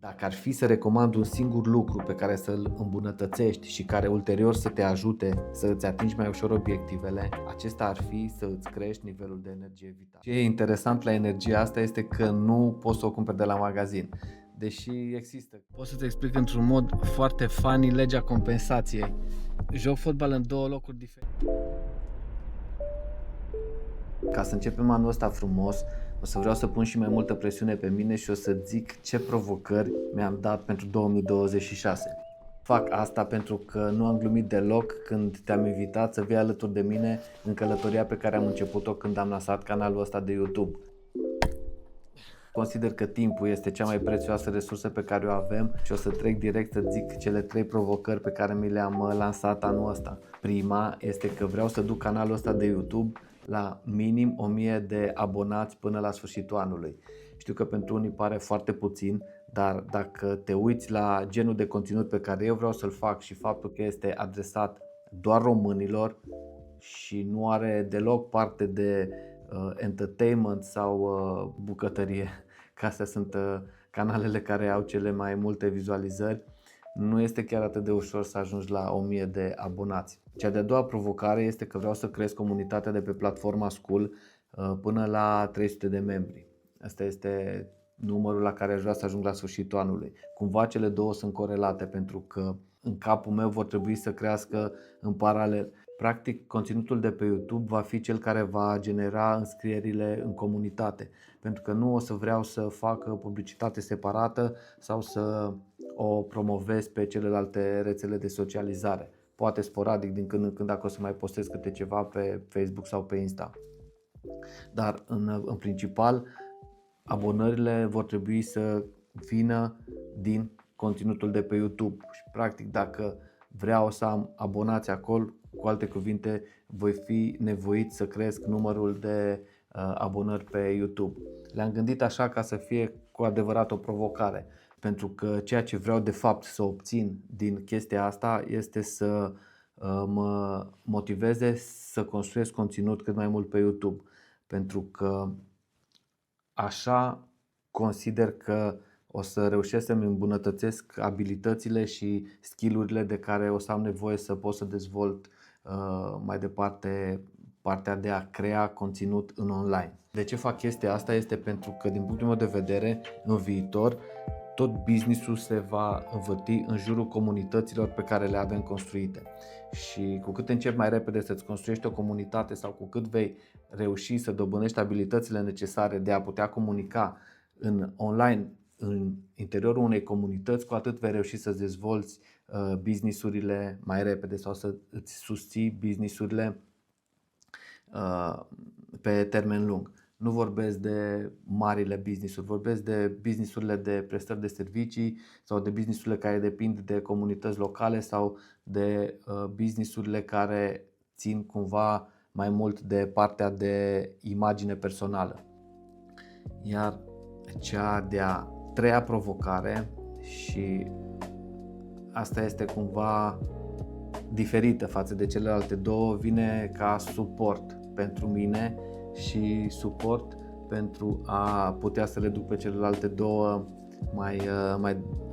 Dacă ar fi să recomand un singur lucru pe care să-l îmbunătățești și care ulterior să te ajute să îți atingi mai ușor obiectivele, acesta ar fi să îți crești nivelul de energie vitală. Ce e interesant la energia asta este că nu poți să o cumperi de la magazin, deși există. Pot să-ți explic într-un mod foarte funny legea compensației. Joc fotbal în două locuri diferite. Ca să începem anul ăsta frumos, o să vreau să pun și mai multă presiune pe mine și o să zic ce provocări mi-am dat pentru 2026. Fac asta pentru că nu am glumit deloc când te-am invitat să vii alături de mine în călătoria pe care am început-o când am lansat canalul ăsta de YouTube. Consider că timpul este cea mai prețioasă resursă pe care o avem și o să trec direct să zic cele 3 provocări pe care mi le-am lansat anul ăsta. Prima este că vreau să duc canalul ăsta de YouTube la minim 1000 de abonați până la sfârșitul anului. Știu că pentru unii pare foarte puțin, dar dacă te uiți la genul de conținut pe care eu vreau să-l fac și faptul că este adresat doar românilor și nu are deloc parte de entertainment sau bucătărie, că astea sunt canalele care au cele mai multe vizualizări, nu este chiar atât de ușor să ajungi la 1000 de abonați. Cea de-a doua provocare este că vreau să cresc comunitatea de pe platforma School până la 300 de membri. Asta este numărul la care aș vrea să ajung la sfârșitul anului. Cumva cele două sunt corelate pentru că în capul meu vor trebui să crească în paralel. Practic, conținutul de pe YouTube va fi cel care va genera înscrierile în comunitate, pentru că nu o să vreau să fac publicitate separată sau să o promovez pe celelalte rețele de socializare. Poate sporadic din când în când dacă o să mai postez câte ceva pe Facebook sau pe Insta. Dar în principal, abonările vor trebui să vină din conținutul de pe YouTube și practic dacă vreau să am abonați acolo, cu alte cuvinte, voi fi nevoit să cresc numărul de abonări pe YouTube. Le-am gândit așa ca să fie cu adevărat o provocare, pentru că ceea ce vreau de fapt să obțin din chestia asta este să mă motiveze să construiesc conținut cât mai mult pe YouTube, pentru că așa consider că o să reușesc să-mi îmbunătățesc abilitățile și skill-urile de care o să am nevoie să pot să dezvolt mai departe partea de a crea conținut în online. De ce fac chestia asta? Este pentru că din punctul meu de vedere, în viitor, tot business-ul se va învârti în jurul comunităților pe care le avem construite. Și cu cât începi mai repede să-ți construiești o comunitate sau cu cât vei reuși să dobândești abilitățile necesare de a putea comunica în online, în interiorul unei comunități, cu atât vei reuși să-ți dezvolți business-urile mai repede sau să îți susții business-urile pe termen lung. Nu vorbesc de marile business-uri, vorbesc de business-urile de prestări de servicii sau de business-urile care depind de comunități locale sau de business-urile care țin cumva mai mult de partea de imagine personală. Iar cea de-a treia provocare, și asta este cumva diferită față de celelalte două, vine ca suport pentru mine și suport pentru a putea să le duc pe celelalte două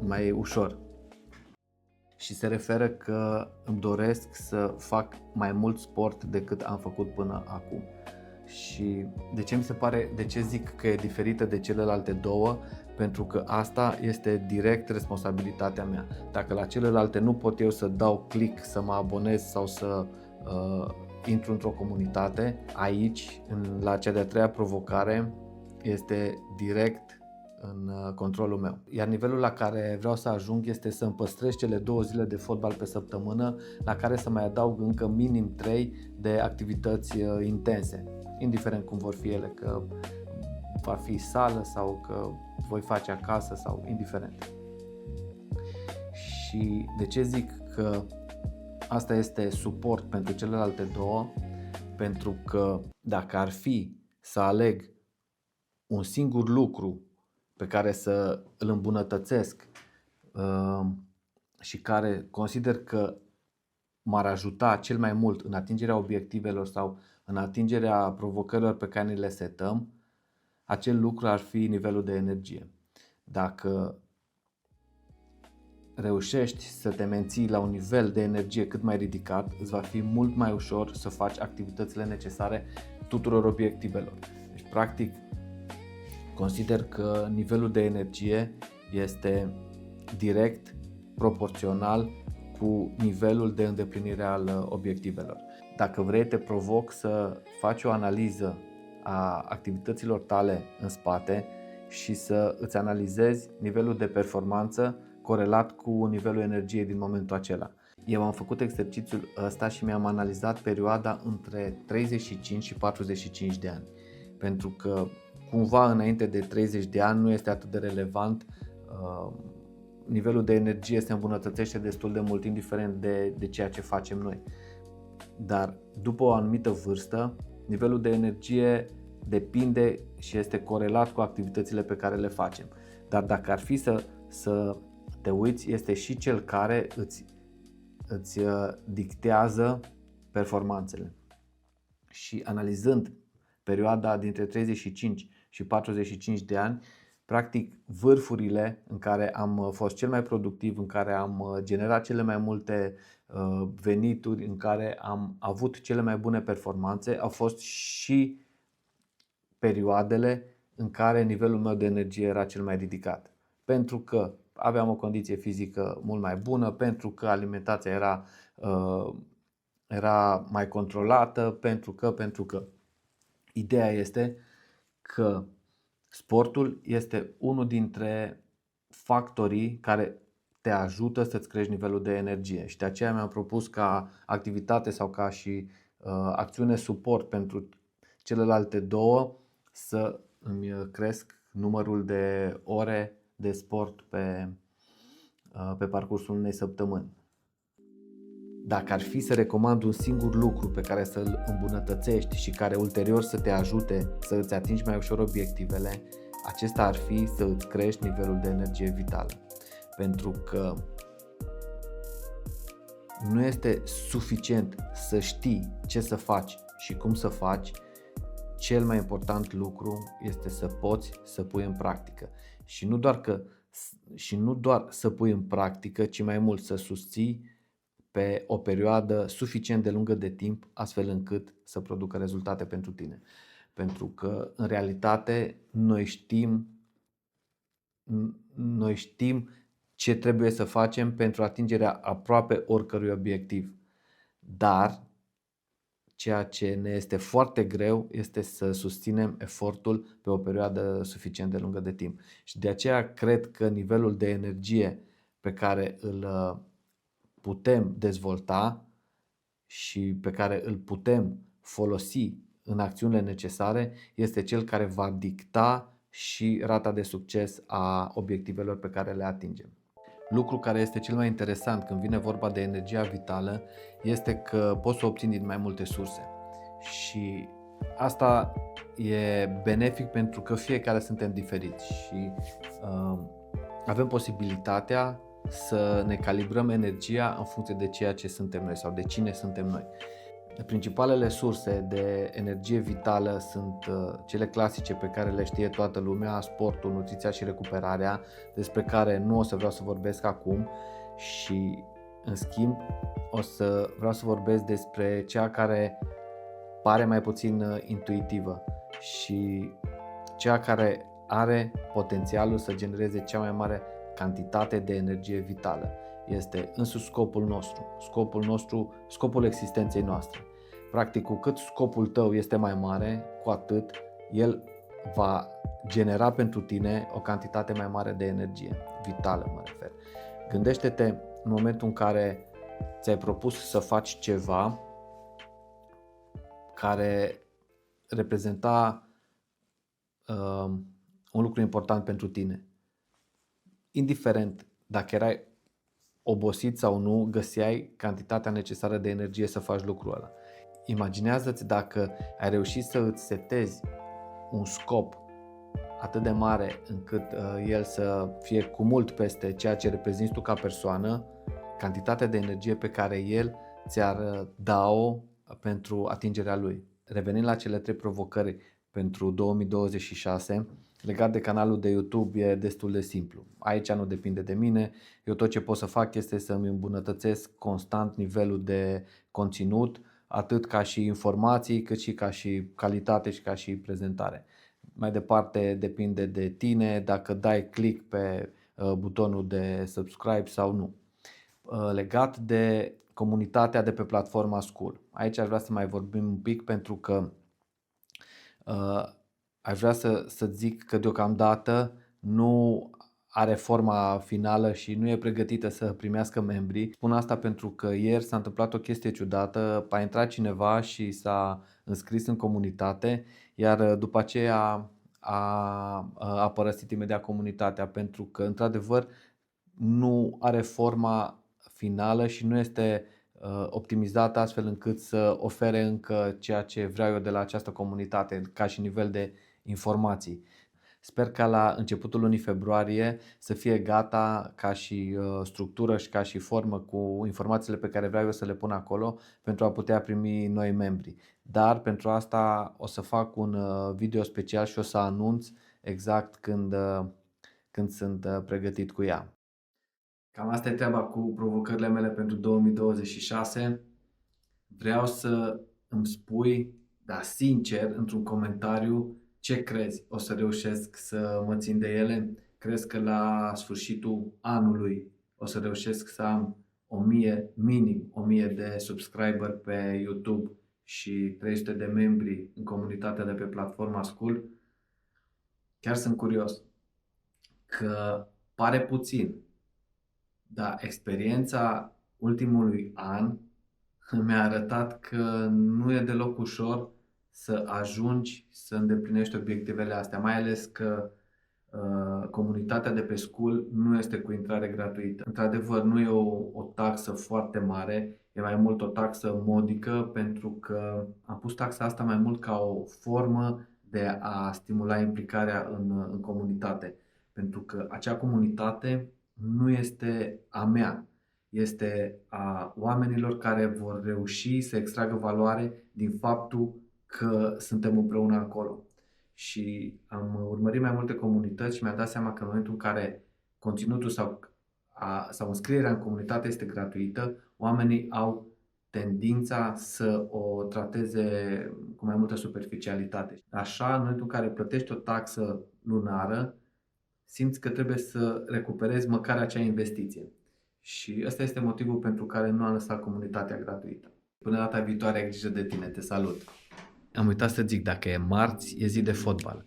mai ușor. Și se referă că îmi doresc să fac mai mult sport decât am făcut până acum. Și de ce zic că e diferită de celelalte două? Pentru că asta este direct responsabilitatea mea. Dacă la celelalte nu pot eu să dau click, să mă abonez sau să intru într-o comunitate, aici, la cea de-a treia provocare, este direct în controlul meu. Iar nivelul la care vreau să ajung este să îmi păstrez cele 2 zile de fotbal pe săptămână, la care să mai adaug încă minim 3 de activități intense, indiferent cum vor fi ele, că va fi sală sau că voi face acasă sau indiferent. Și de ce zic că asta este suport pentru celelalte două? Pentru că dacă ar fi să aleg un singur lucru pe care să îl îmbunătățesc și care consider că m-ar ajuta cel mai mult în atingerea obiectivelor sau în atingerea provocărilor pe care ni le setăm, acel lucru ar fi nivelul de energie. Dacă reușești să te menții la un nivel de energie cât mai ridicat, îți va fi mult mai ușor să faci activitățile necesare tuturor obiectivelor. Deci, practic, consider că nivelul de energie este direct proporțional cu nivelul de îndeplinire al obiectivelor. Dacă vrei, te provoc să faci o analiză a activităților tale în spate și să îți analizezi nivelul de performanță corelat cu nivelul energiei din momentul acela. Eu am făcut exercițiul ăsta și mi-am analizat perioada între 35 și 45 de ani, pentru că cumva înainte de 30 de ani nu este atât de relevant. Nivelul de energie se îmbunătățește destul de mult, indiferent de ceea ce facem noi. Dar după o anumită vârstă, nivelul de energie depinde și este corelat cu activitățile pe care le facem. Dar dacă ar fi să te uiți, este și cel care îți dictează performanțele. Și analizând perioada dintre 35 și 45 de ani, practic vârfurile în care am fost cel mai productiv, în care am generat cele mai multe venituri, în care am avut cele mai bune performanțe, au fost și perioadele în care nivelul meu de energie era cel mai ridicat. Pentru că aveam o condiție fizică mult mai bună, pentru că alimentația era mai controlată, pentru că. Ideea este că sportul este unul dintre factorii care te ajută să-ți crești nivelul de energie și de aceea mi-am propus ca activitate sau ca și acțiune suport pentru celelalte două să îmi cresc numărul de ore de sport pe parcursul unei săptămâni. Dacă ar fi să recomand un singur lucru pe care să-l îmbunătățești și care ulterior să te ajute să îți atingi mai ușor obiectivele, acesta ar fi să îți crești nivelul de energie vitală. Pentru că nu este suficient să știi ce să faci și cum să faci, cel mai important lucru este să poți să pui în practică. Și nu doar să pui în practică, ci mai mult să susții pe o perioadă suficient de lungă de timp, astfel încât să producă rezultate pentru tine. Pentru că, în realitate, noi știm ce trebuie să facem pentru atingerea aproape oricărui obiectiv. Dar ceea ce ne este foarte greu este să susținem efortul pe o perioadă suficient de lungă de timp. Și de aceea cred că nivelul de energie pe care îl putem dezvolta și pe care îl putem folosi în acțiunile necesare este cel care va dicta și rata de succes a obiectivelor pe care le atingem. Lucru care este cel mai interesant când vine vorba de energia vitală este că poți să o obții din mai multe surse și asta e benefic pentru că fiecare suntem diferiți și avem posibilitatea să ne calibrăm energia în funcție de ceea ce suntem noi sau de cine suntem noi. Principalele surse de energie vitală sunt cele clasice pe care le știe toată lumea: sportul, nutriția și recuperarea, despre care nu o să vreau să vorbesc acum, și în schimb vreau să vorbesc despre cea care pare mai puțin intuitivă și cea care are potențialul să genereze cea mai mare cantitate de energie vitală. Este însuși scopul existenței noastre. Practic, cu cât scopul tău este mai mare, cu atât el va genera pentru tine o cantitate mai mare de energie vitală, mă refer. Gândește-te în momentul în care ți-ai propus să faci ceva care reprezenta un lucru important pentru tine. Indiferent dacă erai obosit sau nu, găseai cantitatea necesară de energie să faci lucrul ăla. Imaginează-ți dacă ai reușit să îți setezi un scop atât de mare încât el să fie cu mult peste ceea ce reprezinți tu ca persoană, cantitatea de energie pe care el ți-ar da-o pentru atingerea lui. Revenind la cele 3 provocări pentru 2026, Legat de canalul de YouTube e destul de simplu. Aici nu depinde de mine. Eu tot ce pot să fac este să-mi îmbunătățesc constant nivelul de conținut, atât ca și informații, cât și ca și calitate și ca și prezentare. Mai departe depinde de tine dacă dai click pe butonul de subscribe sau nu. Legat de comunitatea de pe platforma Skool. Aici aș vrea să mai vorbim un pic pentru că aș vrea să zic că deocamdată nu are forma finală și nu e pregătită să primească membri. Spun asta pentru că ieri s-a întâmplat o chestie ciudată, a intrat cineva și s-a înscris în comunitate, iar după aceea a părăsit imediat comunitatea pentru că într-adevăr nu are forma finală și nu este optimizată astfel încât să ofere încă ceea ce vreau eu de la această comunitate ca și nivel de informații. Sper ca la începutul lunii februarie să fie gata ca și structură și ca și formă cu informațiile pe care vreau eu să le pun acolo pentru a putea primi noi membri. Dar pentru asta o să fac un video special și o să anunț exact când sunt pregătit cu ea. Cam asta e treaba cu provocările mele pentru 2026. Vreau să îmi spui, dar sincer, într-un comentariu, ce crezi? O să reușesc să mă țin de ele? Crezi că la sfârșitul anului o să reușesc să am 1000 de subscriber pe YouTube și 300 de membri în comunitatea de pe platforma Skool? Chiar sunt curios, că pare puțin, dar experiența ultimului an mi-a arătat că nu e deloc ușor să ajungi să îndeplinești obiectivele astea, mai ales că comunitatea de pe Skool nu este cu intrare gratuită. Într-adevăr, nu e o taxă foarte mare, e mai mult o taxă modică pentru că am pus taxa asta mai mult ca o formă de a stimula implicarea în comunitate. Pentru că acea comunitate nu este a mea, este a oamenilor care vor reuși să extragă valoare din faptul că suntem împreună acolo. Și am urmărit mai multe comunități și mi-am dat seama că în momentul în care conținutul sau înscrierea în comunitate este gratuită, oamenii au tendința să o trateze cu mai multă superficialitate. Așa, în momentul în care plătești o taxă lunară, simți că trebuie să recuperezi măcar acea investiție. Și ăsta este motivul pentru care nu am lăsat comunitatea gratuită. Până data viitoare, ai grijă de tine, te salut! Am uitat să zic, dacă e marți, e zi de fotbal.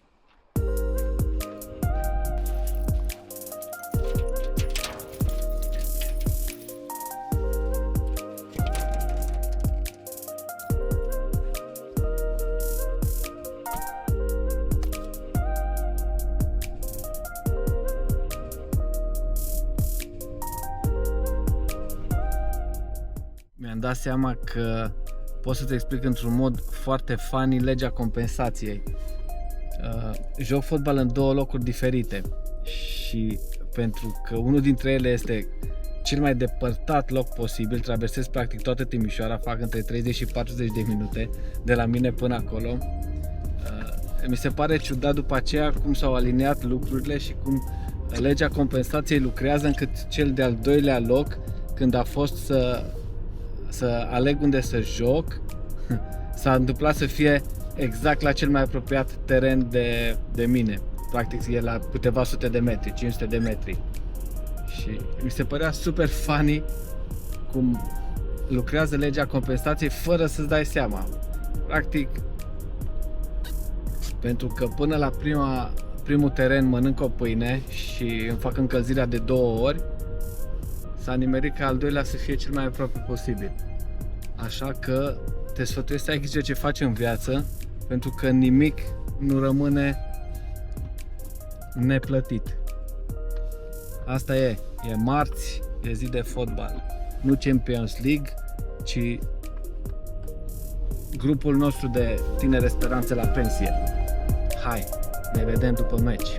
Mi-am dat seama că pot să te explic într-un mod foarte funny legea compensației. Joc fotbal în două locuri diferite și pentru că unul dintre ele este cel mai depărtat loc posibil, traversez practic toată Timișoara, fac între 30 și 40 de minute de la mine până acolo. Mi se pare ciudat după aceea cum s-au aliniat lucrurile și cum legea compensației lucrează încât cel de-al doilea loc, când a fost să aleg unde să joc, s-a întâmplat să fie exact la cel mai apropiat teren de mine. Practic e la câteva sute de metri, 500 de metri. Și mi se părea super funny cum lucrează legea compensației fără să-ți dai seama. Practic, pentru că până la primul teren mănânc o pâine și îmi fac încălzirea de 2 ori, s-a nimerit ca al doilea să fie cel mai aproape posibil. Așa că te sfătuiesc să ai grijă ce faci în viață, pentru că nimic nu rămâne neplătit. Asta e marți, e zi de fotbal. Nu Champions League, ci grupul nostru de tinere speranțe la pensie. Hai, ne vedem după meci.